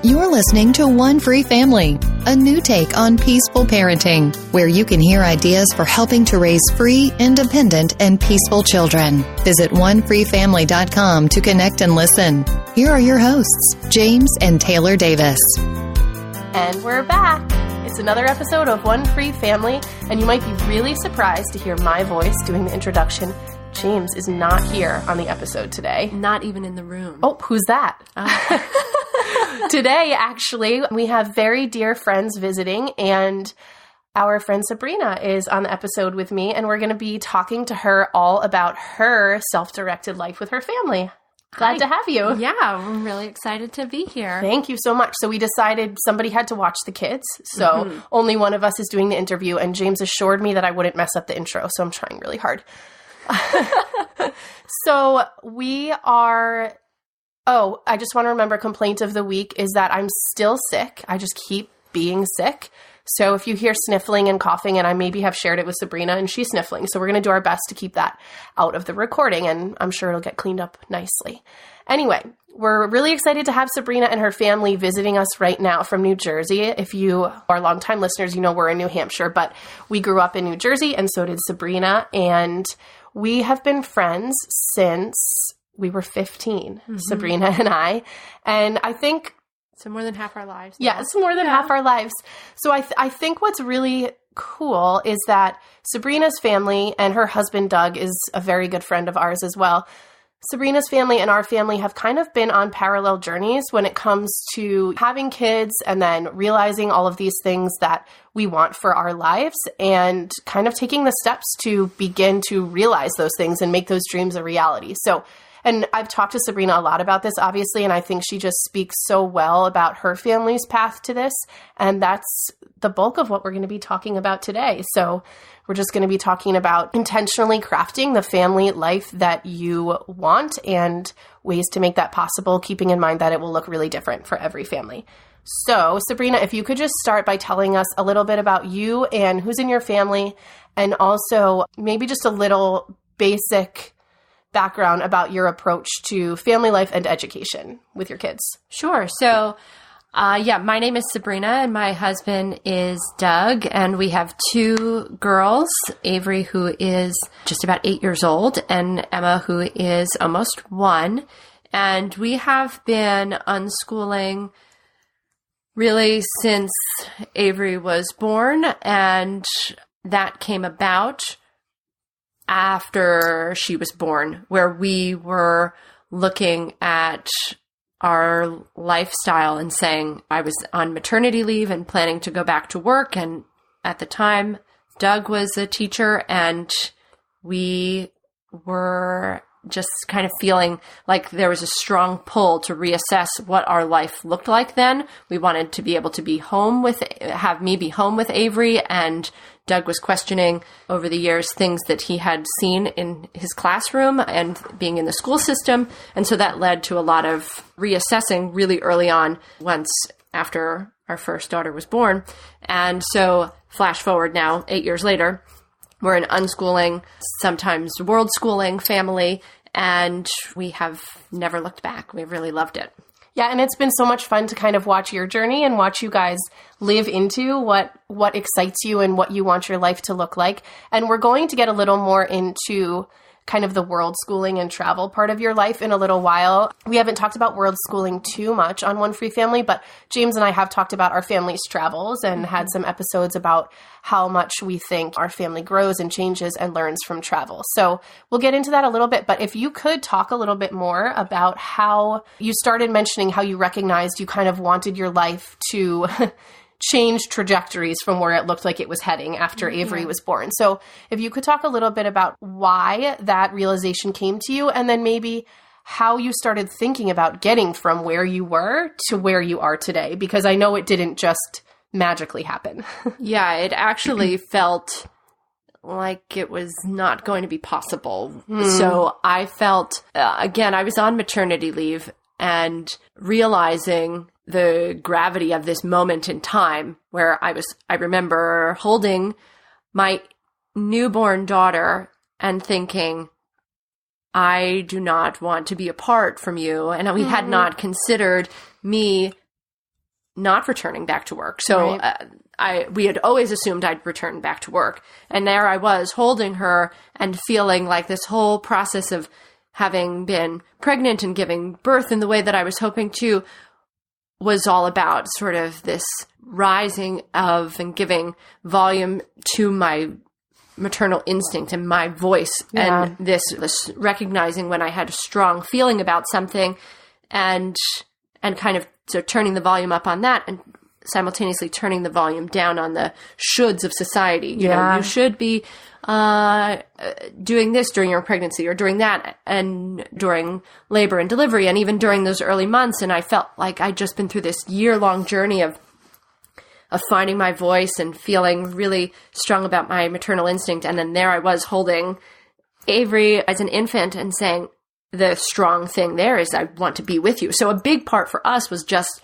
You're listening to One Free Family, a new take on peaceful parenting, where you can hear ideas for helping to raise free, independent, and peaceful children. Visit onefreefamily.com to connect and listen. Here are your hosts, James and Taylor Davis. And we're back. It's another episode of One Free Family, and you might be really surprised to hear my voice doing the introduction. James is not here on the episode today. Not even in the room. Oh, who's that? Today, actually, we have very dear friends visiting, and our friend Sabrina is on the episode with me, and we're going to be talking to her all about her self-directed life with her family. Glad to have you. Yeah, I'm really excited to be here. Thank you so much. So we decided somebody had to watch the kids, so only one of us is doing the interview, and James assured me that I wouldn't mess up the intro, so I'm trying really hard. So we are... Oh, I just want to remember, complaint of the week is that I'm still sick. I just keep being sick. So if you hear sniffling and coughing, and I maybe have shared it with Sabrina and she's sniffling, so we're going to do our best to keep that out of the recording, and I'm sure it'll get cleaned up nicely. Anyway, we're really excited to have Sabrina and her family visiting us right now from New Jersey. If you are longtime listeners, you know we're in New Hampshire, but we grew up in New Jersey, and so did Sabrina, and we have been friends since we were 15, Sabrina and I. And I think... So more than half our lives. Yeah, it's more than half our lives. So I think what's really cool is that Sabrina's family and her husband, Doug, is a very good friend of ours as well. Sabrina's family and our family have kind of been on parallel journeys when it comes to having kids and then realizing all of these things that we want for our lives and kind of taking the steps to begin to realize those things and make those dreams a reality. So, and I've talked to Sabrina a lot about this, obviously, and I think she just speaks so well about her family's path to this, and that's the bulk of what we're going to be talking about today. So we're just going to be talking about intentionally crafting the family life that you want and ways to make that possible, keeping in mind that it will look really different for every family. So, Sabrina, if you could just start by telling us a little bit about you and who's in your family, and also maybe just a little basic background about your approach to family life and education with your kids. Sure. So, my name is Sabrina and my husband is Doug, and we have two girls, Avery, who is just about 8 years old, and Emma, who is almost 1. And we have been unschooling really since Avery was born, and that came about after she was born, where we were looking at our lifestyle and saying, I was on maternity leave and planning to go back to work. And at the time, Doug was a teacher, and we were just kind of feeling like there was a strong pull to reassess what our life looked like then. We wanted to be able to have me be home with Avery, and Doug was questioning over the years things that he had seen in his classroom and being in the school system. And so that led to a lot of reassessing really early on, once after our first daughter was born. And so flash forward now, 8 years later, we're an unschooling, sometimes world schooling family, and we have never looked back. We've really loved it. Yeah, and it's been so much fun to kind of watch your journey and watch you guys live into what excites you and what you want your life to look like. And we're going to get a little more into kind of the world schooling and travel part of your life in a little while. We haven't talked about world schooling too much on One Free Family, but James and I have talked about our family's travels and had some episodes about how much we think our family grows and changes and learns from travel. So we'll get into that a little bit, but if you could talk a little bit more about how you started mentioning how you recognized you kind of wanted your life to change trajectories from where it looked like it was heading after Avery was born. So if you could talk a little bit about why that realization came to you, and then maybe how you started thinking about getting from where you were to where you are today, because I know it didn't just magically happen. Yeah, it actually felt like it was not going to be possible. So I felt, again, I was on maternity leave and realizing the gravity of this moment in time where I remember holding my newborn daughter and thinking, I do not want to be apart from you. And we had not considered me not returning back to work. So we had always assumed I'd return back to work. And there I was holding her and feeling like this whole process of having been pregnant and giving birth in the way that I was hoping to was all about sort of this rising of and giving volume to my maternal instinct and my voice, and this recognizing when I had a strong feeling about something and kind of so turning the volume up on that and simultaneously turning the volume down on the shoulds of society. You know, you should be doing this during your pregnancy or doing that and during labor and delivery and even during those early months. And I felt like I'd just been through this year-long journey of finding my voice and feeling really strong about my maternal instinct. And then there I was holding Avery as an infant and saying, the strong thing there is I want to be with you. So a big part for us was just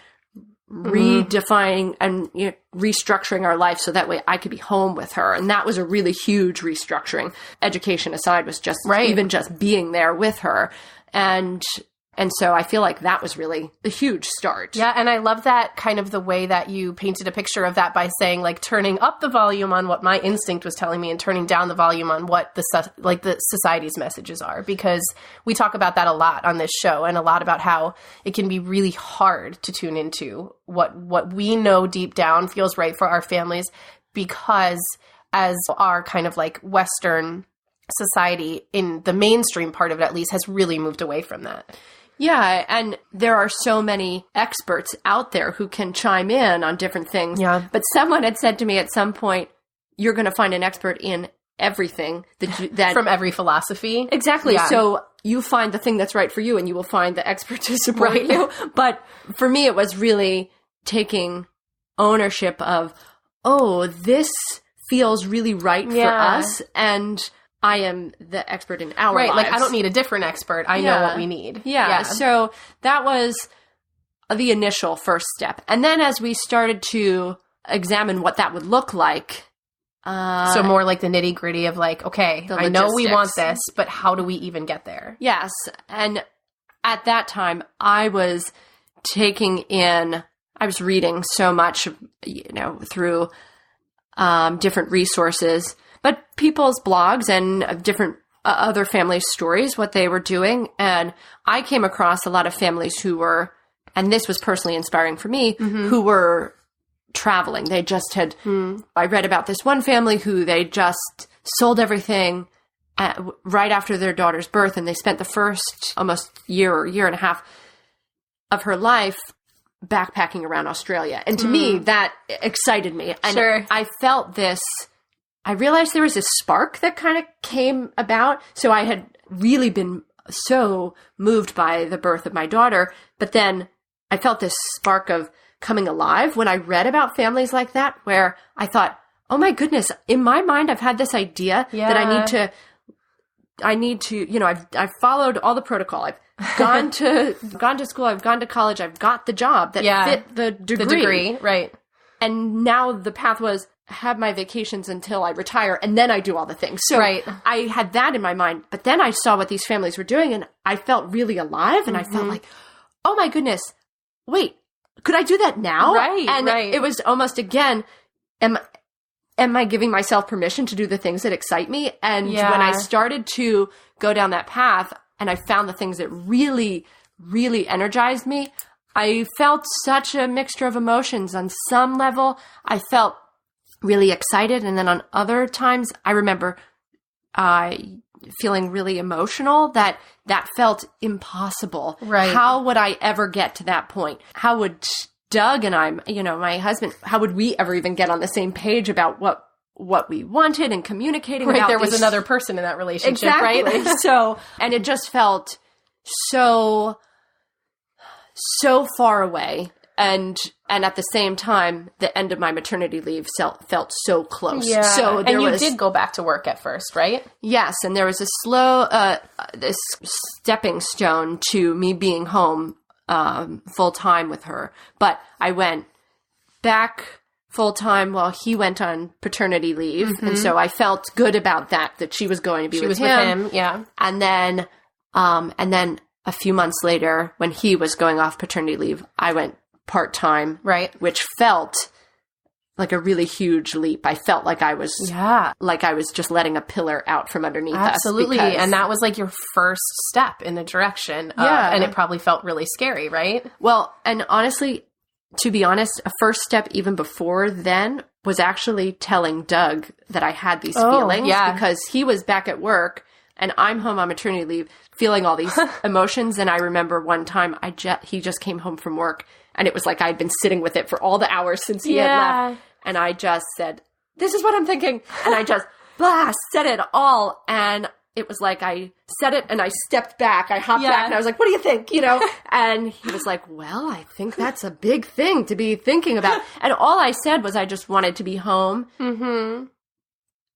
redefining and restructuring our life so that way I could be home with her. And that was a really huge restructuring. Education aside was just even just being there with her. And so I feel like that was really a huge start. Yeah, and I love that kind of the way that you painted a picture of that by saying, like, turning up the volume on what my instinct was telling me and turning down the volume on what the society's messages are. Because we talk about that a lot on this show and a lot about how it can be really hard to tune into what we know deep down feels right for our families, because as our kind of like Western society, in the mainstream part of it at least, has really moved away from that. Yeah, and there are so many experts out there who can chime in on different things. Yeah. But someone had said to me at some point, you're going to find an expert in everything that from every philosophy. Exactly. Yeah. So you find the thing that's right for you and you will find the expert to support you. But for me, it was really taking ownership of, this feels really right for us, and I am the expert in our lives. Like, I don't need a different expert. I know what we need. Yeah. So that was the initial first step. And then as we started to examine what that would look like. So more like the nitty gritty of like, okay, I know we want this, but how do we even get there? Yes. And at that time, I was reading so much, through different resources, but people's blogs and different other family stories, what they were doing. And I came across a lot of families who were, and this was personally inspiring for me, who were traveling. They just had, I read about this one family who they just sold everything right after their daughter's birth. And they spent the first almost year or year and a half of her life backpacking around Australia. And to me, that excited me. And I felt this, I realized there was this spark that kind of came about. So I had really been so moved by the birth of my daughter, but then I felt this spark of coming alive when I read about families like that, where I thought, oh my goodness, in my mind, I've had this idea that I need to, I've followed all the protocol. I've gone to school. I've gone to college. I've got the job that fit the degree. The degree, right. And now the path was have my vacations until I retire, and then I do all the things. So I had that in my mind, but then I saw what these families were doing, and I felt really alive, and I felt like, oh my goodness, wait, could I do that now? Right, and it was almost, again, am I giving myself permission to do the things that excite me? And when I started to go down that path, and I found the things that really, really energized me, I felt such a mixture of emotions. On some level, I felt really excited. And then on other times, I remember feeling really emotional that felt impossible. Right. How would I ever get to that point? How would Doug and I, my husband, how would we ever even get on the same page about what we wanted and communicating about there was another person in that relationship, exactly. right? So, and it just felt so far away. And at the same time, the end of my maternity leave felt so close. Yeah. So and you did go back to work at first, right? Yes. And there was a slow, this stepping stone to me being home full time with her. But I went back full time while he went on paternity leave. And so I felt good about that she was going to be with him. Yeah. And then a few months later, when he was going off paternity leave, I went part-time, Right. which felt like a really huge leap. I felt like I was just letting a pillar out from underneath us. Absolutely. And that was like your first step in the direction. And it probably felt really scary, right? Well, and honestly, to be honest, a first step even before then was actually telling Doug that I had these feelings because he was back at work and I'm home on maternity leave feeling all these emotions. And I remember one time he just came home from work and it was like I'd been sitting with it for all the hours since he had left. And I just said, this is what I'm thinking. And I just said it all. And it was like I said it and I stepped back. I hopped back and I was like, what do you think? And he was like, well, I think that's a big thing to be thinking about. And all I said was I just wanted to be home. Mm-hmm.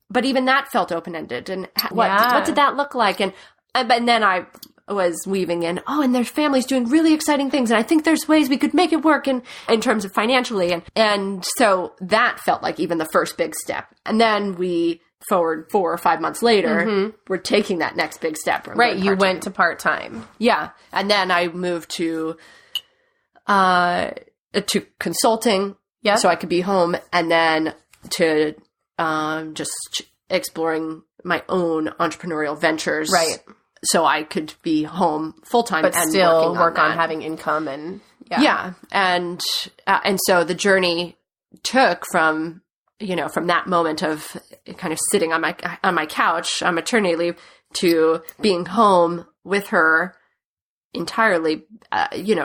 But even that felt open-ended. And what did that look like? And then I was weaving in, and their family's doing really exciting things. And I think there's ways we could make it work in terms of financially. And so that felt like even the first big step. And then we forward 4 or 5 months later, we're taking that next big step. Right. You went to part-time. Yeah. And then I moved to consulting so I could be home and then to just exploring my own entrepreneurial ventures. Right. So I could be home full-time but and still work on having income and and so the journey took from that moment of kind of sitting on my couch on maternity leave to being home with her entirely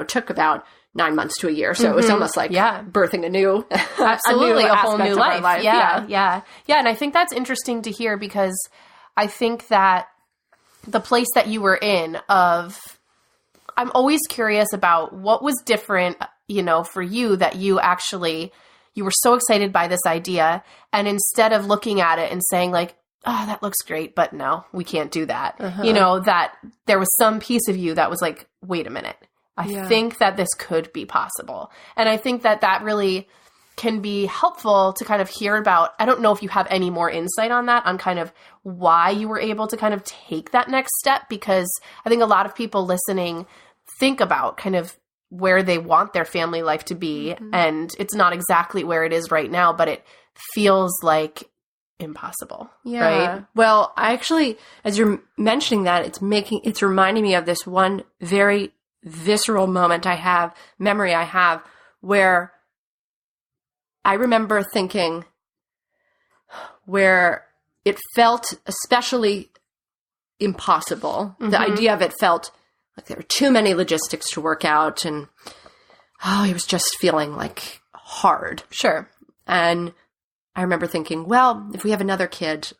took about 9 months to a year. So it was almost like birthing a whole new life. Yeah. And I think that's interesting to hear because I think that the place that you were in I'm always curious about what was different, for you that you were so excited by this idea. And instead of looking at it and saying like, oh, that looks great, but no, we can't do that. That there was some piece of you that was like, wait a minute. I think that this could be possible. And I think that really can be helpful to kind of hear about. I don't know if you have any more insight on that, on kind of why you were able to kind of take that next step, because I think a lot of people listening think about kind of where they want their family life to be. And it's not exactly where it is right now, but it feels like impossible. Yeah. Right. Well, I actually, as you're mentioning that, it's reminding me of this one very visceral memory I have where I remember thinking where it felt especially impossible. The idea of it felt like there were too many logistics to work out and it was just feeling like hard. Sure. And I remember thinking, well, if we have another kid,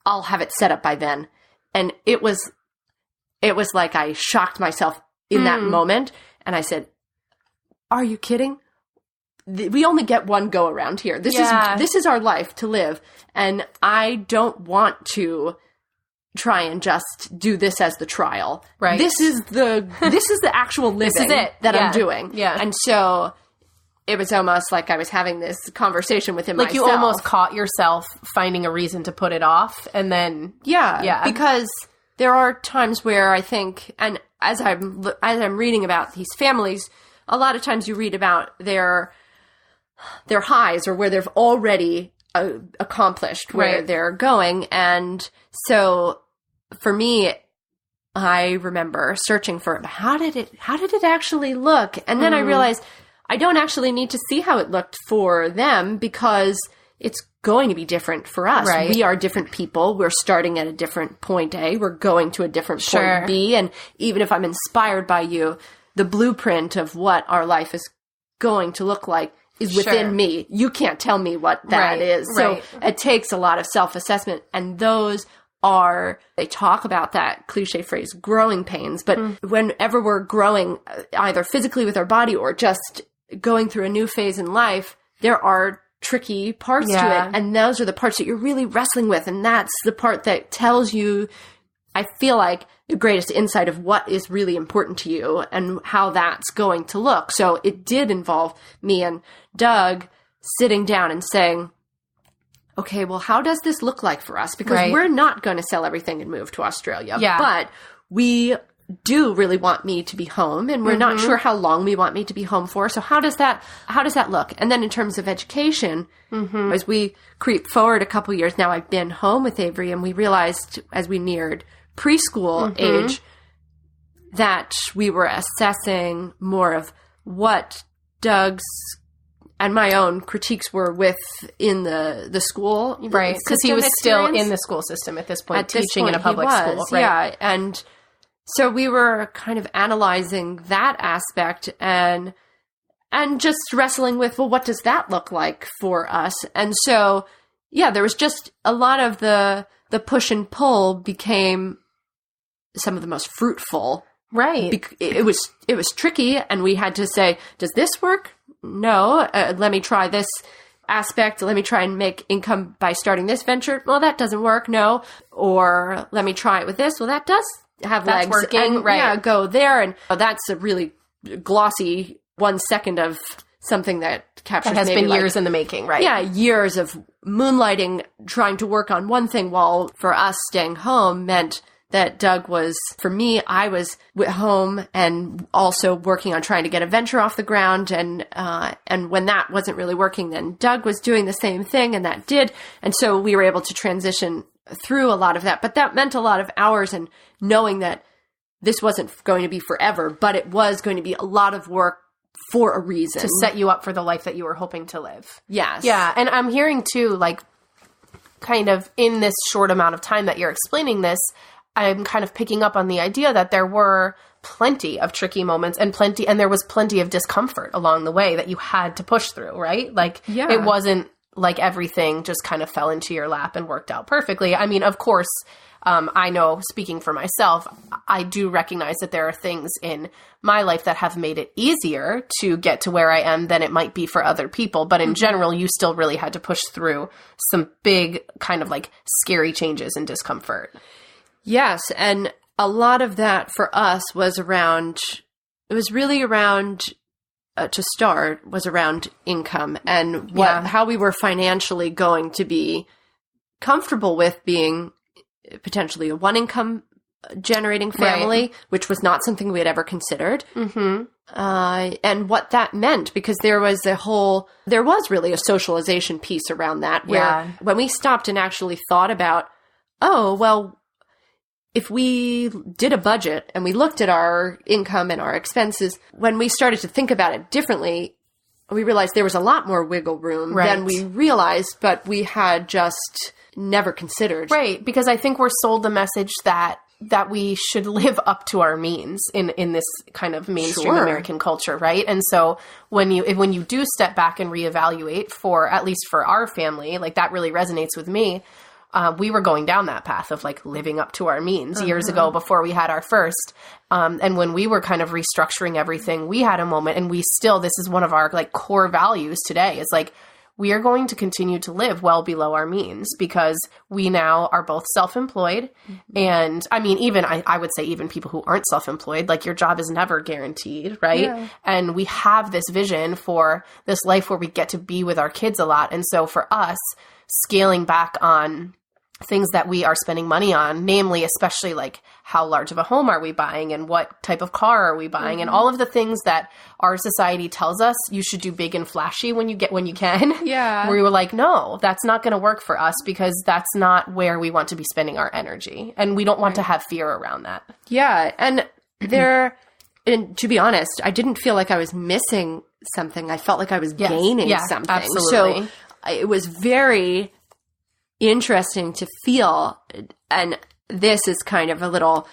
I'll have it set up by then. And it was like I shocked myself in that moment. And I said, are you kidding? We only get one go around here. This is our life to live. And I don't want to try and just do this as the trial. Right. This is the actual living that I'm doing. Yeah. And so it was almost like I was having this conversation within myself. Like you almost caught yourself finding a reason to put it off and then... Yeah. Because there are times where I think, and as I'm reading about these families, a lot of times you read about their highs or where they've already accomplished where they're going. And so for me, I remember searching for how did it actually look? And then I realized I don't actually need to see how it looked for them because it's going to be different for us. Right. We are different people. We're starting at a different point A. We're going to a different point B. And even if I'm inspired by you, the blueprint of what our life is going to look like is within me. You can't tell me what that is. So it takes a lot of self-assessment. And they talk about that cliche phrase, growing pains. But whenever we're growing, either physically with our body or just going through a new phase in life, there are tricky parts to it. And those are the parts that you're really wrestling with. And that's the part that tells you, I feel like, the greatest insight of what is really important to you and how that's going to look. So it did involve me and Doug sitting down and saying, okay, well, how does this look like for us? Because we're not going to sell everything and move to Australia. Yeah. But we do really want me to be home, and we're not sure how long we want me to be home for. So how does that look? And then in terms of education, as we creep forward a couple years now, I've been home with Avery, and we realized as we neared preschool age that we were assessing more of what Doug's and my own critiques were within the school. Right, because he was still in the school system at this point, teaching in a public school. Right? Yeah, and so we were kind of analyzing that aspect and just wrestling with, well, what does that look like for us? And so, yeah, there was just a lot of the push and pull became some of the most fruitful. Right. It was tricky, and we had to say, does this work? No. Let me try this aspect. Let me try and make income by starting this venture. Well, that doesn't work. No. Or let me try it with this. Well, that does have that's legs. Working, and, right. Yeah, go there. And that's a really glossy 1 second of something that captures that has been years in the making, right? Yeah, years of moonlighting, trying to work on one thing, while for us staying home meant that Doug was, for me, I was at home and also working on trying to get a venture off the ground. And when that wasn't really working, then Doug was doing the same thing, and that did. And so we were able to transition through a lot of that. But that meant a lot of hours, and knowing that this wasn't going to be forever, but it was going to be a lot of work for a reason. To set you up for the life that you were hoping to live. Yes. Yeah. And I'm hearing too, like, kind of in this short amount of time that you're explaining this, I'm kind of picking up on the idea that there were plenty of tricky moments and there was plenty of discomfort along the way that you had to push through, right? Like, yeah. It wasn't like everything just kind of fell into your lap and worked out perfectly. I mean, of course, I know, speaking for myself, I do recognize that there are things in my life that have made it easier to get to where I am than it might be for other people. But in general, you still really had to push through some big kind of like scary changes and discomfort. Yes, and a lot of that for us was around to start, was around income and how we were financially going to be comfortable with being potentially a one income generating family, right, which was not something we had ever considered. And what that meant, because there was really a socialization piece around that, where when we stopped and actually thought about, oh, well, if we did a budget and we looked at our income and our expenses, when we started to think about it differently, we realized there was a lot more wiggle room than we realized, but we had just never considered. Right, because I think we're sold the message that we should live up to our means in this kind of mainstream American culture, right? And so when you do step back and reevaluate, at least for our family, like that really resonates with me. We were going down that path of like living up to our means years ago before we had our first. And when we were kind of restructuring everything, we had a moment, and this is one of our like core values today, is like, we are going to continue to live well below our means, because we now are both self-employed. And I mean, even I would say even people who aren't self-employed, like your job is never guaranteed, right? Yeah. And we have this vision for this life where we get to be with our kids a lot. And so for us, scaling back on things that we are spending money on, namely, especially like how large of a home are we buying and what type of car are we buying, and all of the things that our society tells us you should do big and flashy when you can. Yeah. We were like, no, that's not going to work for us, because that's not where we want to be spending our energy. And we don't want to have fear around that. Yeah. And and to be honest, I didn't feel like I was missing something. I felt like I was gaining something. Absolutely. So it was very interesting to feel, and this is kind of a little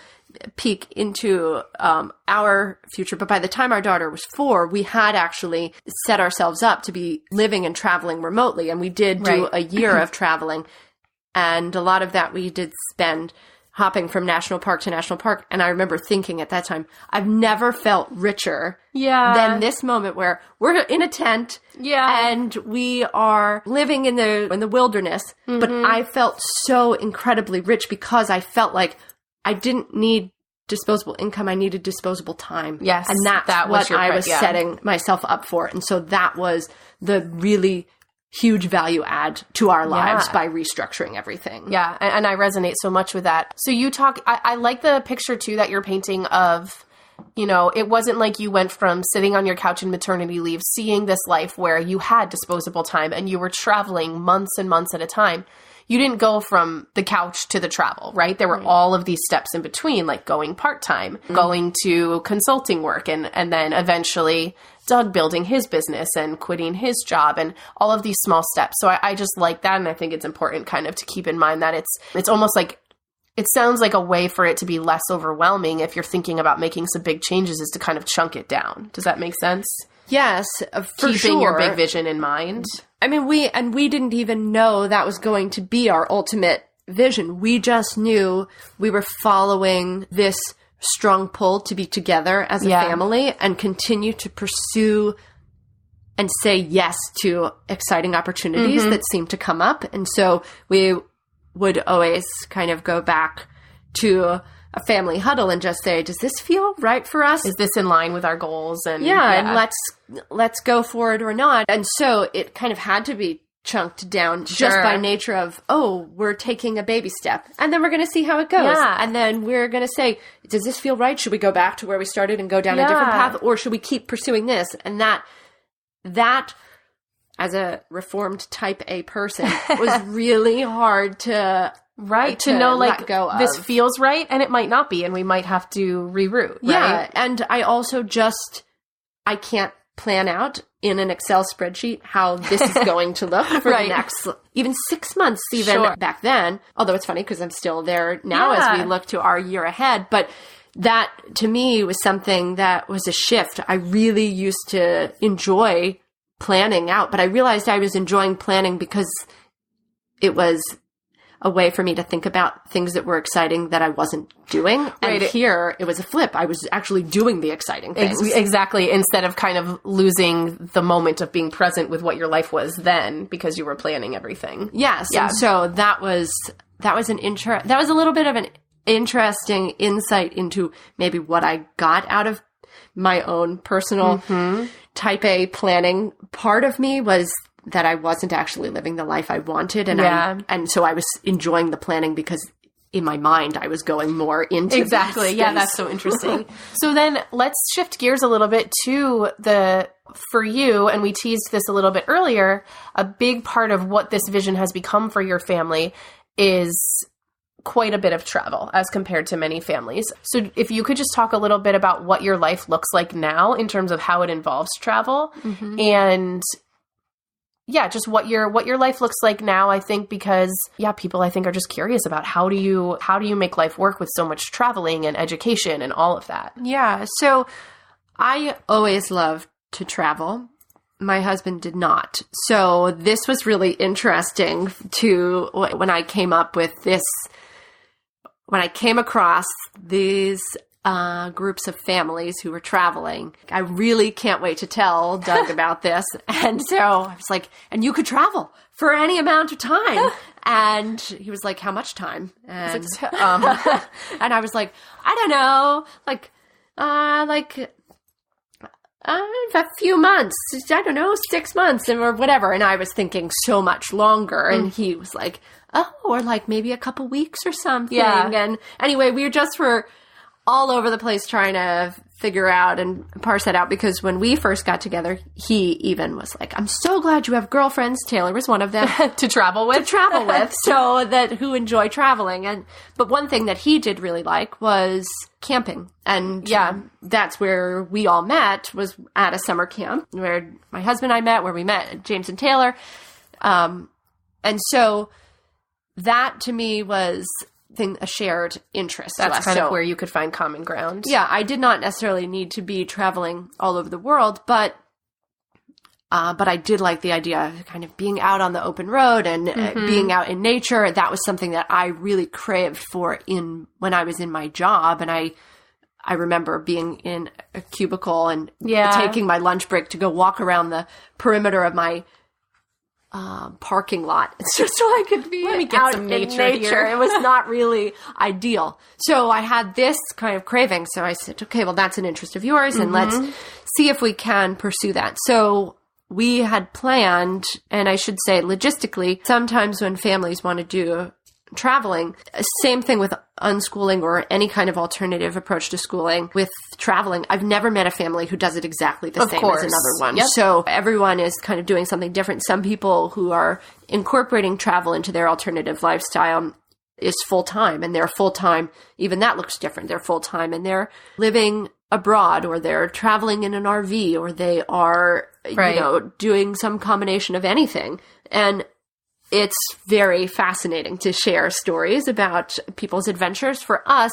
peek into our future, but by the time our daughter was 4, we had actually set ourselves up to be living and traveling remotely, and we did do a year of traveling, and a lot of that we did spend hopping from national park to national park. And I remember thinking at that time, I've never felt richer than this moment where we're in a tent and we are living in the wilderness. But I felt so incredibly rich, because I felt like I didn't need disposable income. I needed disposable time. Yes. And that's what I was setting myself up for. And so that was the really huge value add to our lives by restructuring everything. Yeah. And I resonate so much with that. So you talk, I like the picture too that you're painting of, you know, it wasn't like you went from sitting on your couch in maternity leave, seeing this life where you had disposable time and you were traveling months and months at a time. You didn't go from the couch to the travel, right? There were all of these steps in between, like going part-time, going to consulting work, and then eventually Doug building his business and quitting his job and all of these small steps. So I just like that. And I think it's important kind of to keep in mind that it's almost like, it sounds like a way for it to be less overwhelming if you're thinking about making some big changes is to kind of chunk it down. Does that make sense? Yes, for Keeping your big vision in mind. I mean, we didn't even know that was going to be our ultimate vision. We just knew we were following this strong pull to be together as a family and continue to pursue and say yes to exciting opportunities that seem to come up. And so we would always kind of go back to a family huddle and just say, does this feel right for us? Is this in line with our goals? And and let's go for it or not. And so it kind of had to be chunked down just by nature of, we're taking a baby step and then we're going to see how it goes. Yeah. And then we're going to say, does this feel right? Should we go back to where we started and go down a different path, or should we keep pursuing this? And that as a reformed type A person was really hard to know, like, this feels right and it might not be, and we might have to reroute, right? Yeah, and I also I can't plan out in an Excel spreadsheet how this is going to look for the next, even 6 months, even back then. Although it's funny because I'm still there now as we look to our year ahead. But that, to me, was something that was a shift. I really used to enjoy planning out, but I realized I was enjoying planning because it was a way for me to think about things that were exciting that I wasn't doing. And here it was a flip. I was actually doing the exciting things. Exactly. Instead of kind of losing the moment of being present with what your life was then because you were planning everything. Yes. Yeah. And so that was a little bit of an interesting insight into maybe what I got out of my own personal type A planning. Part of me was that I wasn't actually living the life I wanted. And so I was enjoying the planning because in my mind, I was going more into Exactly. Yeah, that's so interesting. So then let's shift gears a little bit to for you, and we teased this a little bit earlier, a big part of what this vision has become for your family is quite a bit of travel as compared to many families. So if you could just talk a little bit about what your life looks like now in terms of how it involves travel and just what your life looks like now, I think, because people I think are just curious about how do you make life work with so much traveling and education and all of that. Yeah. So I always loved to travel. My husband did not. So this was really interesting when I came across these groups of families who were traveling. I really can't wait to tell Doug about this. And so I was like, and you could travel for any amount of time. And he was like, how much time? And, and I was like, I don't know, a few months, I don't know, 6 months or whatever. And I was thinking so much longer. And he was like, or like maybe a couple weeks or something. Yeah. And anyway, we were all over the place trying to figure out and parse that out, because when we first got together, he even was like, I'm so glad you have girlfriends. Taylor was one of them. to travel with, so that who enjoy traveling. But one thing that he did really like was camping. And that's where we all met, was at a summer camp where my husband and I met, where we met James and Taylor. And so that to me was a shared interest. That's kind of where you could find common ground. Yeah, I did not necessarily need to be traveling all over the world, but I did like the idea of kind of being out on the open road and being out in nature. That was something that I really craved for when I was in my job. And I remember being in a cubicle and taking my lunch break to go walk around the perimeter of my parking lot. It's just so I could be out in nature here. It was not really ideal. So I had this kind of craving. So I said, okay, well, that's an interest of yours, and let's see if we can pursue that. So we had planned, and I should say logistically, sometimes when families want to do traveling, same thing with unschooling or any kind of alternative approach to schooling. With traveling, I've never met a family who does it exactly the same as another one. Yep. So everyone is kind of doing something different. Some people who are incorporating travel into their alternative lifestyle is full-time, and they're full-time. Even that looks different. They're full-time and they're living abroad, or they're traveling in an RV, or they are, doing some combination of anything. And it's very fascinating to share stories about people's adventures. For us,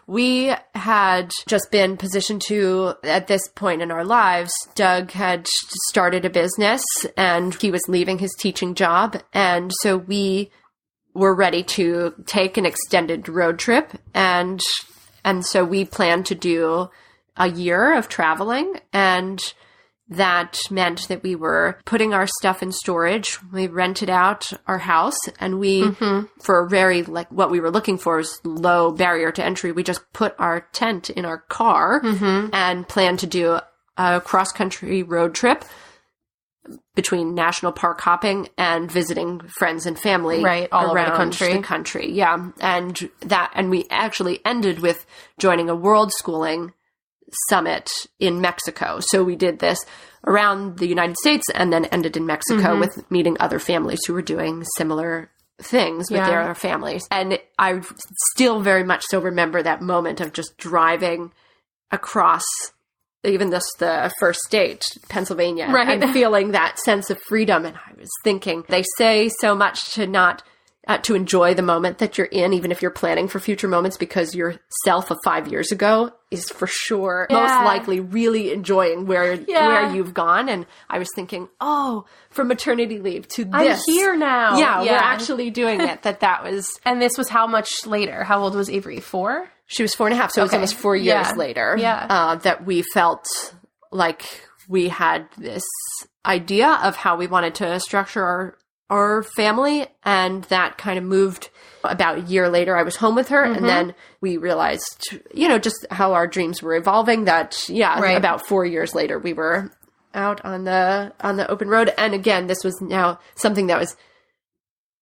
we had just been positioned to, at this point in our lives, Doug had started a business and he was leaving his teaching job. And so we were ready to take an extended road trip. And so we planned to do a year of traveling, and that meant that we were putting our stuff in storage. We rented out our house, and we, for a very, what we were looking for was low barrier to entry. We just put our tent in our car and planned to do a cross-country road trip between national park hopping and visiting friends and family all around over the country. Yeah. And we actually ended with joining a world schooling summit in Mexico. So we did this around the United States and then ended in Mexico with meeting other families who were doing similar things with their families. And I still very much so remember that moment of just driving across even the first state, Pennsylvania, and feeling that sense of freedom. And I was thinking, they say so much to not to enjoy the moment that you're in, even if you're planning for future moments, because yourself of 5 years ago is for sure most likely really enjoying where you've gone. And I was thinking, from maternity leave to this. I'm here now. Yeah, we're actually doing it. That was... And this was how much later? How old was Avery? 4? She was 4.5, so it was almost 4 years later that we felt like we had this idea of how we wanted to structure our family, and that kind of moved. About a year later, I was home with her, and then we realized, just how our dreams were evolving, that, about 4 years later, we were out on the open road. And again, this was now something that was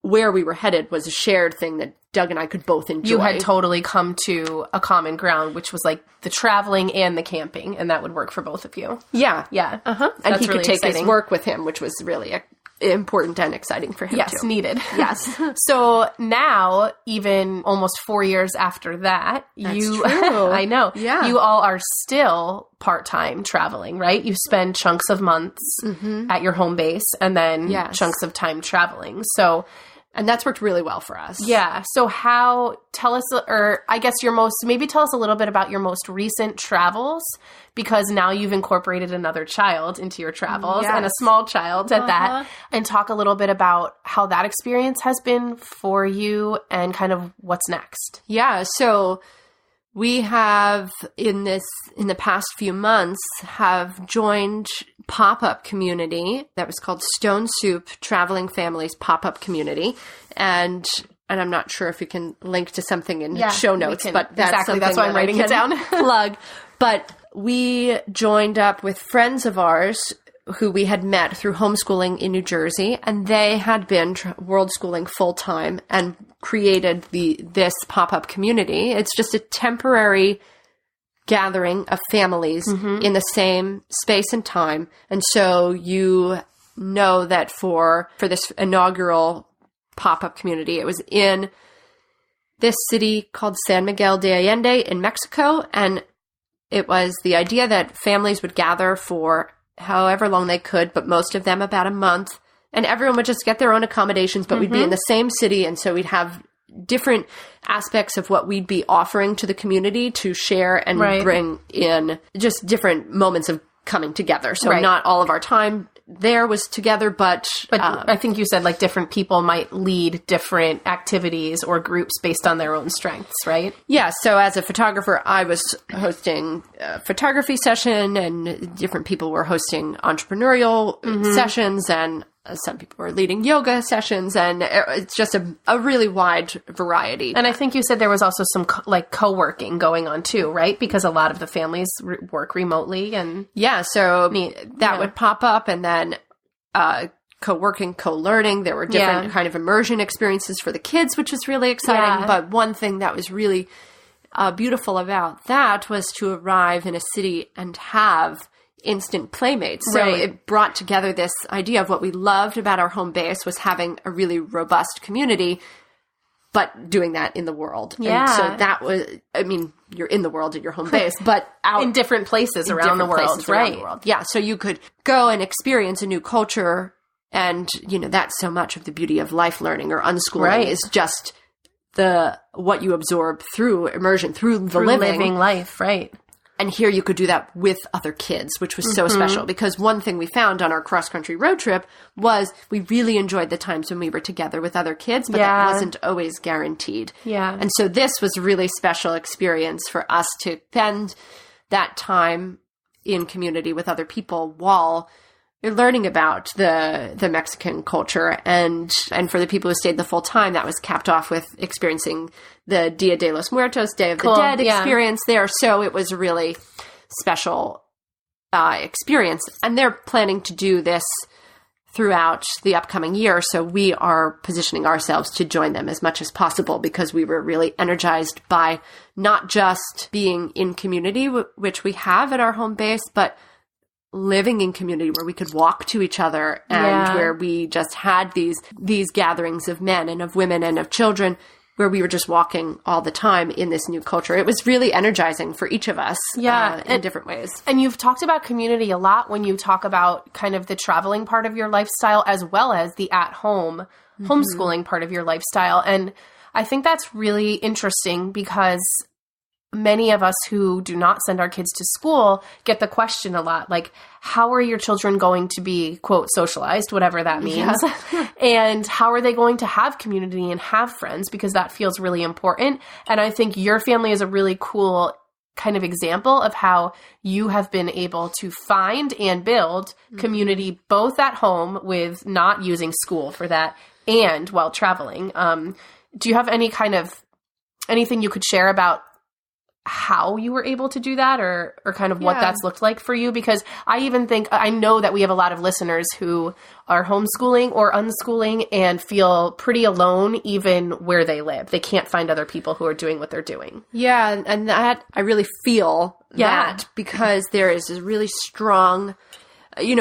where we were headed, was a shared thing that Doug and I could both enjoy. You had totally come to a common ground, which was like the traveling and the camping, and that would work for both of you. Yeah. Yeah. And he could take his work with him, which was really important and exciting for him too. Yes, needed. Yes. So now, even almost 4 years after that, true. I know. Yeah. You all are still part-time traveling, right? You spend chunks of months at your home base and then chunks of time traveling. And that's worked really well for us. Yeah. So tell us a little bit about your most recent travels, because now you've incorporated another child into your travels and a small child at that, and talk a little bit about how that experience has been for you and kind of what's next. Yeah. So we have in the past few months have joined pop-up community that was called Stone Soup Traveling Families Pop-Up Community. And I'm not sure if you can link to something in show notes, but that's why I'm writing it down. Plug. But we joined up with friends of ours who we had met through homeschooling in New Jersey, and they had been world schooling full time and created this pop-up community. It's just a temporary gathering of families in the same space and time. And so you know that for this inaugural pop-up community, it was in this city called San Miguel de Allende in Mexico, and it was the idea that families would gather for however long they could, but most of them about a month, and everyone would just get their own accommodations, but we'd be in the same city, and so we'd have different aspects of what we'd be offering to the community to share and bring in just different moments of coming together. So not all of our time there was together, but I think you said like different people might lead different activities or groups based on their own strengths, right? Yeah. So as a photographer, I was hosting a photography session, and different people were hosting entrepreneurial sessions, and Some people were leading yoga sessions, and it's just a really wide variety. And I think you said there was also some co-working going on too, right? Because a lot of the families work remotely, and so that would pop up, and then co-working, co-learning. There were different kind of immersion experiences for the kids, which was really exciting. But one thing that was really beautiful about that was to arrive in a city and have instant playmates. So it brought together this idea of what we loved about our home base was having a really robust community, but doing that in the world. Yeah. And so that was, I mean, you're in the world at your home base, but out in different places around the world, right? Yeah. So you could go and experience a new culture, and that's so much of the beauty of life learning or unschooling is just what you absorb through immersion, through living life, right? And here you could do that with other kids, which was so special, because one thing we found on our cross-country road trip was we really enjoyed the times when we were together with other kids, but that wasn't always guaranteed. Yeah. And so this was a really special experience for us to spend that time in community with other people while you're learning about the Mexican culture. And for the people who stayed the full time, that was capped off with experiencing the Dia de los Muertos, Day of the Dead experience there. So it was a really special experience. And they're planning to do this throughout the upcoming year. So we are positioning ourselves to join them as much as possible, because we were really energized by not just being in community, which we have at our home base, but living in community where we could walk to each other, and where we just had these gatherings of men and of women and of children, where we were just walking all the time in this new culture. It was really energizing for each of us in different ways. And you've talked about community a lot when you talk about kind of the traveling part of your lifestyle, as well as the at-home homeschooling part of your lifestyle. And I think that's really interesting, because many of us who do not send our kids to school get the question a lot, like, how are your children going to be, quote, socialized, whatever that means, and how are they going to have community and have friends, because that feels really important. And I think your family is a really cool kind of example of how you have been able to find and build community both at home with not using school for that and while traveling. Do you have anything you could share about how you were able to do that, or kind of what that's looked like for you? Because I know that we have a lot of listeners who are homeschooling or unschooling and feel pretty alone even where they live. They can't find other people who are doing what they're doing. Yeah. And that I really feel that, because there is a really strong,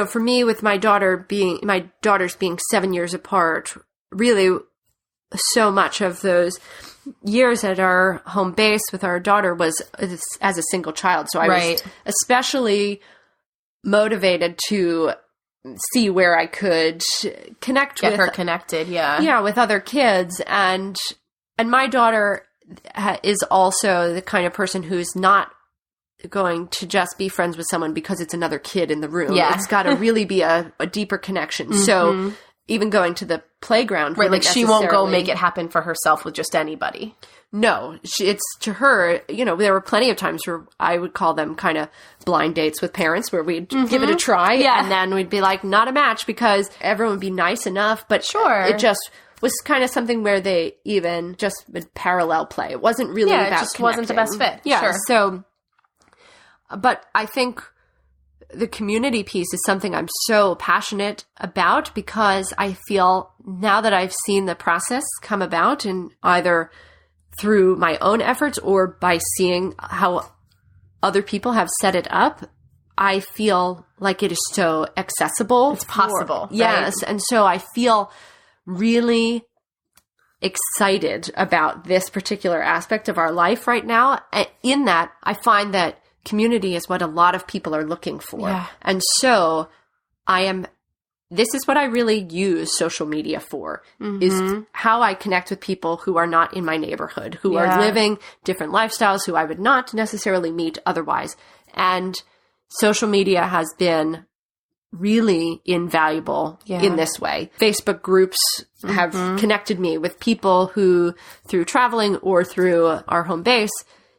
for me, with my daughters being 7 years apart, really so much of those years at our home base with our daughter was as a single child. So I was especially motivated to see where I could get her connected. Yeah. With other kids. And my daughter is also the kind of person who's not going to just be friends with someone because it's another kid in the room. Yeah. It's got to really be a deeper connection. So even going to the playground. Right, like she won't go make it happen for herself with just anybody. No, it's to her, there were plenty of times where I would call them kind of blind dates with parents, where we'd give it a try. Yeah. And then we'd be like, not a match, because everyone would be nice enough. But it just was kind of something where they even just would parallel play. It wasn't really about it just connecting. Wasn't the best fit. Yeah, sure. So, but I think the community piece is something I'm so passionate about, because I feel now that I've seen the process come about, and either through my own efforts or by seeing how other people have set it up, I feel like it is so accessible. It's possible. Yes. Right? And so I feel really excited about this particular aspect of our life right now. In that, I find that community is what a lot of people are looking for. Yeah. And so this is what I really use social media for, is how I connect with people who are not in my neighborhood, who are living different lifestyles, who I would not necessarily meet otherwise. And social media has been really invaluable in this way. Facebook groups have connected me with people who, through traveling or through our home base,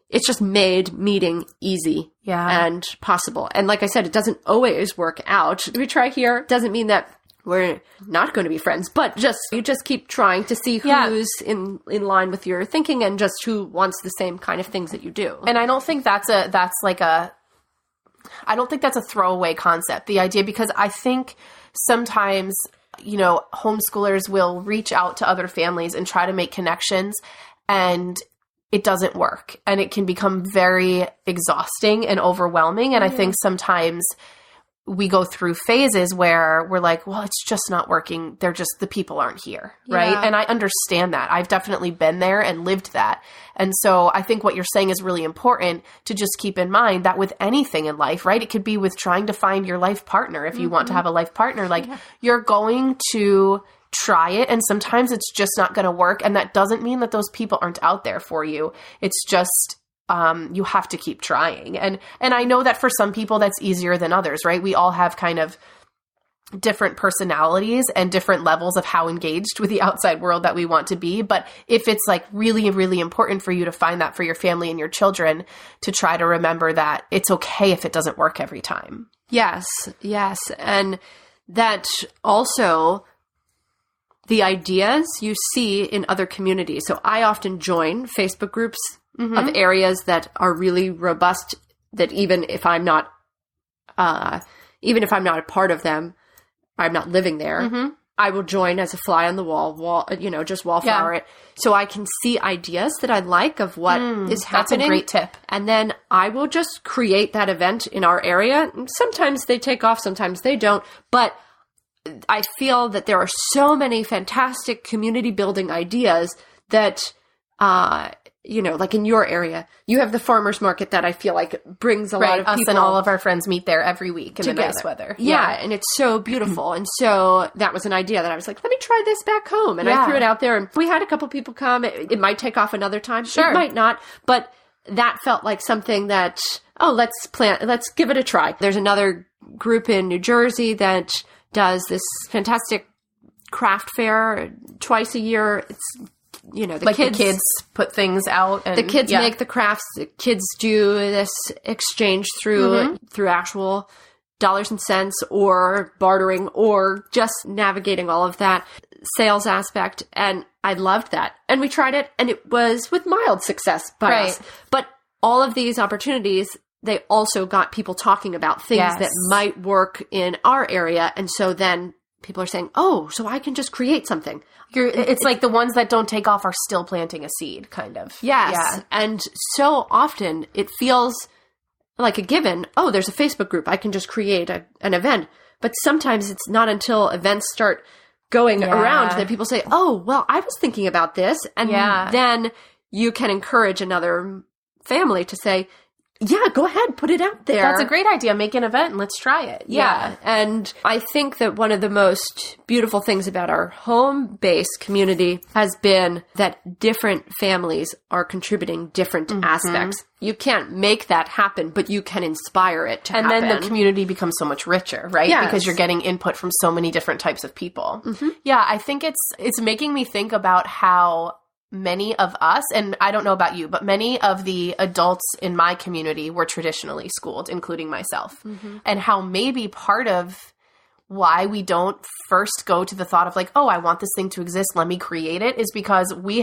it's just made meeting easy and possible. And like I said, it doesn't always work out. We try here. Doesn't mean that we're not going to be friends, but you just keep trying to see who's in line with your thinking and just who wants the same kind of things that you do. And I don't think that's a throwaway concept, the idea, because I think sometimes, homeschoolers will reach out to other families and try to make connections, and it doesn't work, and it can become very exhausting and overwhelming. And I think sometimes we go through phases where we're like, well, it's just not working. The people aren't here. Right. And I understand that. I've definitely been there and lived that. And so I think what you're saying is really important to just keep in mind that with anything in life, right? It could be with trying to find your life partner. If you want to have a life partner, you're going to try it. And sometimes it's just not going to work. And that doesn't mean that those people aren't out there for you. It's just, you have to keep trying. And I know that for some people that's easier than others, right? We all have kind of different personalities and different levels of how engaged with the outside world that we want to be. But if it's like really, really important for you to find that for your family and your children, to try to remember that it's okay if it doesn't work every time. Yes. And that also the ideas you see in other communities. So I often join Facebook groups of areas that are really robust, that even if I'm not a part of them, I'm not living there, I will join as a fly on the just wallflower it. So I can see ideas that I like of what is happening. That's a great tip. And then I will just create that event in our area. Sometimes they take off, sometimes they don't. But I feel that there are so many fantastic community building ideas that, like in your area, you have the farmer's market that I feel like brings a lot of people. Us and all of our friends meet there every week in the nice weather. Yeah, and it's so beautiful. And so that was an idea that I was like, let me try this back home. And I threw it out there, and we had a couple people come. It might take off another time. Sure. It might not. But that felt like something that, let's give it a try. There's another group in New Jersey that does this fantastic craft fair twice a year. It's, the kids put things out. And the kids make the crafts. The kids do this exchange through actual dollars and cents, or bartering, or just navigating all of that sales aspect. And I loved that. And we tried it, and it was with mild success by us. But all of these opportunities, they also got people talking about things that might work in our area. And so then people are saying, oh, so I can just create something. It's like the ones that don't take off are still planting a seed, kind of. Yes. Yeah. And so often it feels like a given. Oh, there's a Facebook group. I can just create an event. But sometimes it's not until events start going around that people say, oh, well, I was thinking about this. And then you can encourage another family to say, yeah, go ahead, put it out there. That's a great idea. Make an event and let's try it. Yeah. And I think that one of the most beautiful things about our home-based community has been that different families are contributing different aspects. You can't make that happen, but you can inspire it to happen. And then the community becomes so much richer, right? Yes. Because you're getting input from so many different types of people. Yeah, I think it's making me think about how many of us, and I don't know about you, but many of the adults in my community were traditionally schooled, including myself. And how maybe part of why we don't first go to the thought of like, oh, I want this thing to exist, let me create it, is because we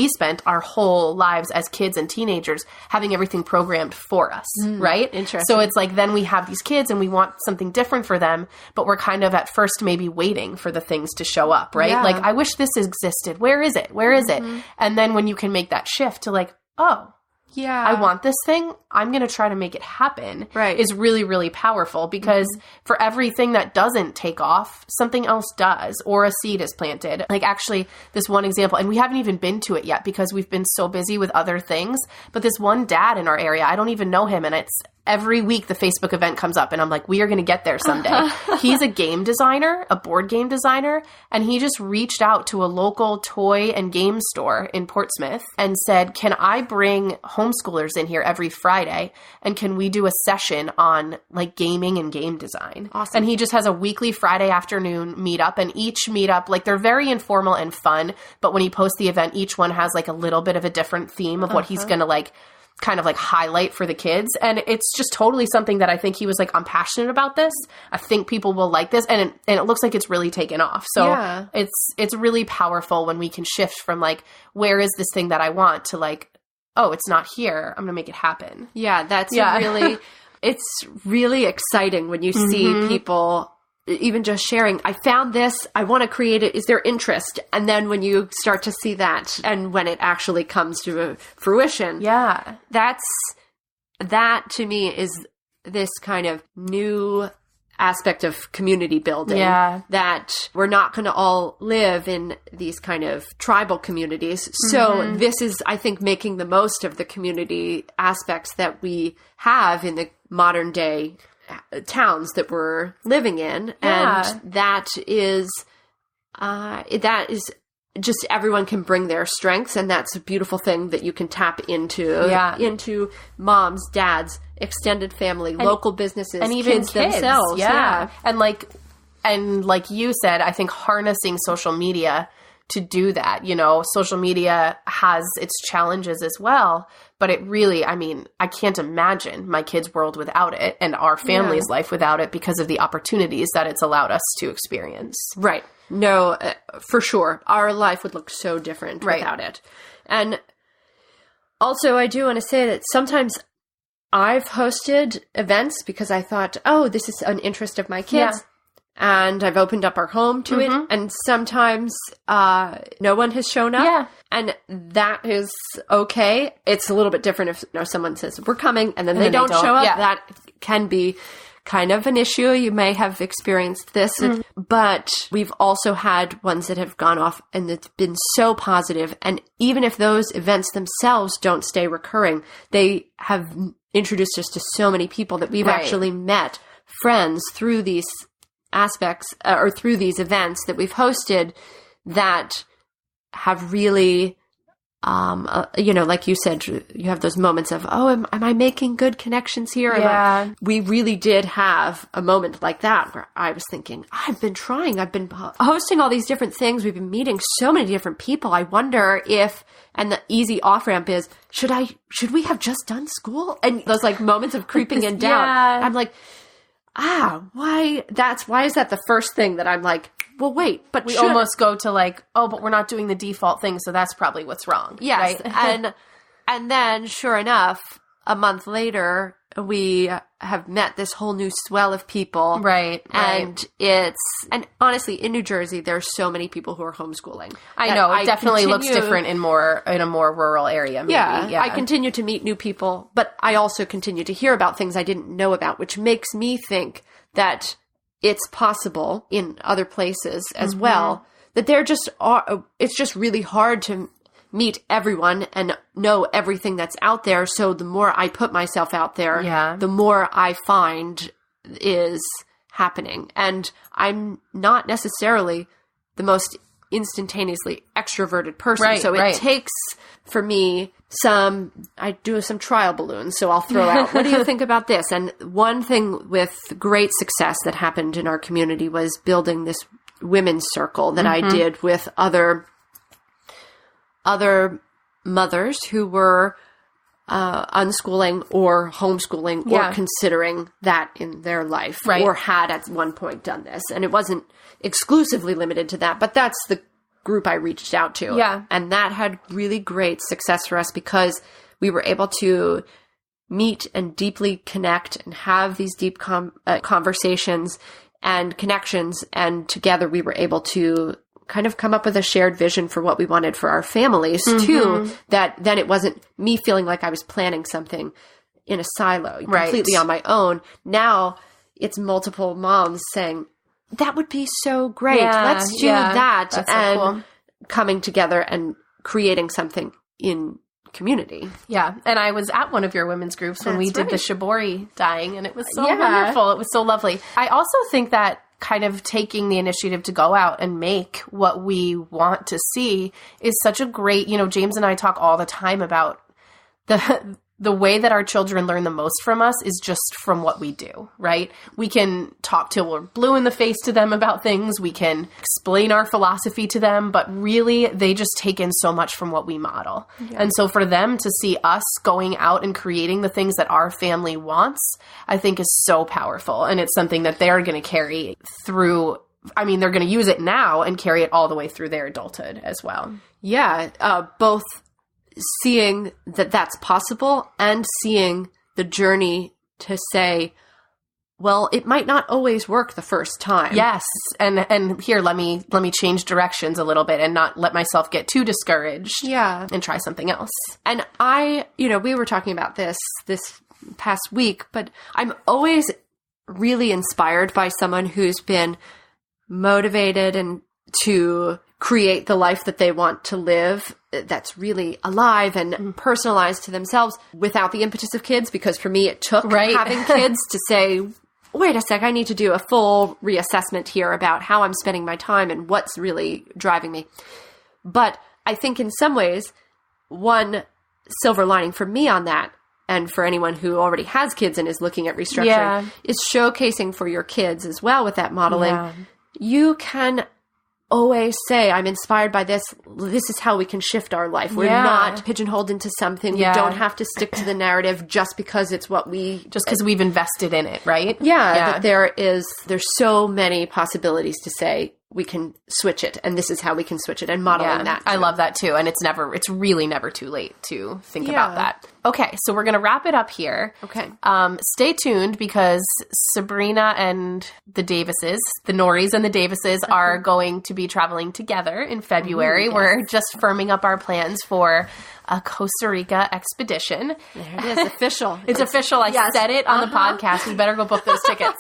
spent our whole lives as kids and teenagers having everything programmed for us, right? Interesting. So it's like then we have these kids and we want something different for them, but we're kind of at first maybe waiting for the things to show up, right? Like, I wish this existed. Where is it? Where is it? And then when you can make that shift to like, oh, I want this thing, I'm going to try to make it happen, is really, really powerful, because for everything that doesn't take off, something else does, or a seed is planted. Like actually this one example, and we haven't even been to it yet because we've been so busy with other things, but this one dad in our area, I don't even know him, and it's every week the Facebook event comes up and I'm like, we are going to get there someday. He's a game designer, a board game designer, and he just reached out to a local toy and game store in Portsmouth and said, can I bring homeschoolers in here every Friday, and can we do a session on like gaming and game design? Awesome. And he just has a weekly Friday afternoon meetup, and each meetup, like they're very informal and fun, but when he posts the event, each one has like a little bit of a different theme of what he's going to like kind of like highlight for the kids. And it's just totally something that I think he was like, I'm passionate about this. I think people will like this. And it looks like it's really taken off. So it's really powerful when we can shift from like, where is this thing that I want to like, oh, it's not here. I'm going to make it happen. Yeah. Really, it's really exciting when you see people even just sharing, I found this, I want to create it. Is there interest? And then when you start to see that and when it actually comes to fruition, that to me is this kind of new aspect of community building, that we're not going to all live in these kind of tribal communities. So this is, I think, making the most of the community aspects that we have in the modern day towns that we're living in. And that is just everyone can bring their strengths, and that's a beautiful thing that you can tap into moms, dads, extended family, local businesses, and even kids themselves. And like you said, I think harnessing social media to do that. You know, social media has its challenges as well, but it really, I mean, I can't imagine my kids' world without it and our family's life without it because of the opportunities that it's allowed us to experience. Right. No, for sure. Our life would look so different without it. And also, I do want to say that sometimes I've hosted events because I thought, oh, this is an interest of my kids. Yeah. And I've opened up our home to it. And sometimes no one has shown up. Yeah. And that is okay. It's a little bit different if someone says, we're coming, and then they don't show up. Yeah. That can be kind of an issue. You may have experienced this. But we've also had ones that have gone off and it's been so positive. And even if those events themselves don't stay recurring, they have introduced us to so many people that we've actually met friends through these aspects or through these events that we've hosted that have really, like you said, you have those moments of, oh, am I making good connections here? Yeah. We really did have a moment like that where I was thinking, I've been hosting all these different things. We've been meeting so many different people. I wonder if, and the easy off ramp is, should we have just done school? And those like moments of creeping in doubt. I'm like, why is that the first thing that I'm like, well, wait, but we almost go to like, oh, but we're not doing the default thing, so that's probably what's wrong. Yes. Right? and then sure enough, a month later, we have met this whole new swell of people. Right. And and honestly, in New Jersey, there's so many people who are homeschooling. I know. It definitely looks different in a more rural area. Maybe. Yeah. I continue to meet new people, but I also continue to hear about things I didn't know about, which makes me think that it's possible in other places as well, that it's just really hard to meet everyone and know everything that's out there. So the more I put myself out there, the more I find is happening. And I'm not necessarily the most instantaneously extroverted person. It takes, for me, I do some trial balloons. So I'll throw out, what do you think about this? And one thing with great success that happened in our community was building this women's circle that I did with other mothers who were unschooling or homeschooling or considering that in their life or had at one point done this. And it wasn't exclusively limited to that, but that's the group I reached out to. Yeah. And that had really great success for us because we were able to meet and deeply connect and have these deep conversations and connections. And together we were able to kind of come up with a shared vision for what we wanted for our families too, that then it wasn't me feeling like I was planning something in a silo completely on my own. Now it's multiple moms saying, that would be so great. Let's do that. That's and so cool. Coming together and creating something in community. Yeah. And I was at one of your women's groups when we did the shibori dyeing, and it was so wonderful. It was so lovely. I also think that kind of taking the initiative to go out and make what we want to see is such a great, James and I talk all the time about the the way that our children learn the most from us is just from what we do, right? We can talk till we're blue in the face to them about things. We can explain our philosophy to them, but really they just take in so much from what we model. Yeah. And so for them to see us going out and creating the things that our family wants, I think is so powerful. And it's something that they're going to carry through. I mean, they're going to use it now and carry it all the way through their adulthood as well. Yeah. Both seeing that that's possible and seeing the journey to say, well, it might not always work the first time. Yes. And here, let me change directions a little bit and not let myself get too discouraged. Yeah. And try something else. And we were talking about this past week, but I'm always really inspired by someone who's been motivated and to create the life that they want to live that's really alive and personalized to themselves without the impetus of kids. Because for me, it took having kids to say, wait a sec, I need to do a full reassessment here about how I'm spending my time and what's really driving me. But I think in some ways, one silver lining for me on that, and for anyone who already has kids and is looking at restructuring, is showcasing for your kids as well with that modeling. Yeah. You can always say, I'm inspired by this. This is how we can shift our life. We're not pigeonholed into something. We don't have to stick to the narrative just because it's what just because we've invested in it, right? Yeah. There's so many possibilities to say we can switch it, and this is how we can switch it, and modeling that too. I love that too. And it's really never too late to think about that. Okay, so we're going to wrap it up here. Okay. Stay tuned because Sabrina and the Davises, the Norries and the Davises are going to be traveling together in February. Yes. We're just firming up our plans for a Costa Rica expedition. There it is, official. It's official. I said it on the podcast. We better go book those tickets.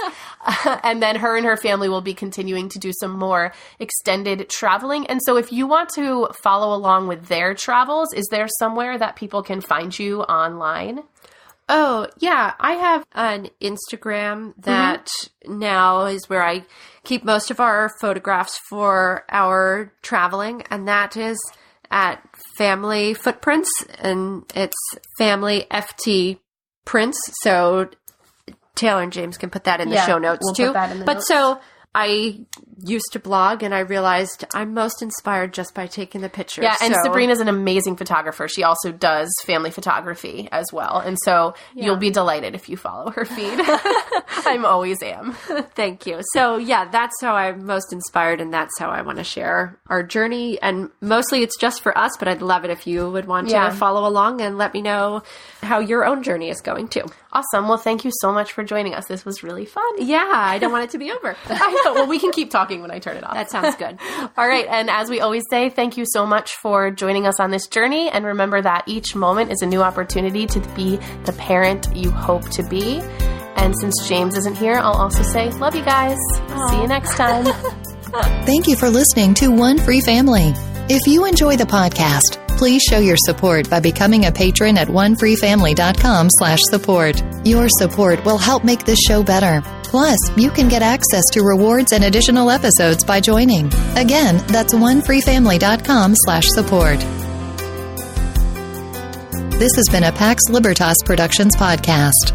And then her and her family will be continuing to do some more extended traveling. And so if you want to follow along with their travels, is there somewhere that people can find you online? Oh, yeah. I have an Instagram that now is where I keep most of our photographs for our traveling, and that is at Family Footprints, and it's Family FT Prints. So Taylor and James can put that in the show notes too. Put that in the notes. So I used to blog, and I realized I'm most inspired just by taking the pictures. Yeah, and Sabrina's an amazing photographer. She also does family photography as well. And so you'll be delighted if you follow her feed. I always am. Thank you. So yeah, that's how I'm most inspired, and that's how I want to share our journey. And mostly it's just for us, but I'd love it if you would want to follow along and let me know how your own journey is going too. Awesome. Well, thank you so much for joining us. This was really fun. Yeah, I don't want it to be over. I know. Well, we can keep talking when I turn it off. That sounds good. All right. And as we always say, thank you so much for joining us on this journey. And remember that each moment is a new opportunity to be the parent you hope to be. And since James isn't here, I'll also say, love you guys. Aww. See you next time. Thank you for listening to One Free Family. If you enjoy the podcast, please show your support by becoming a patron at onefreefamily.com/support. Your support will help make this show better. Plus, you can get access to rewards and additional episodes by joining. Again, that's onefreefamily.com/support. This has been a Pax Libertas Productions podcast.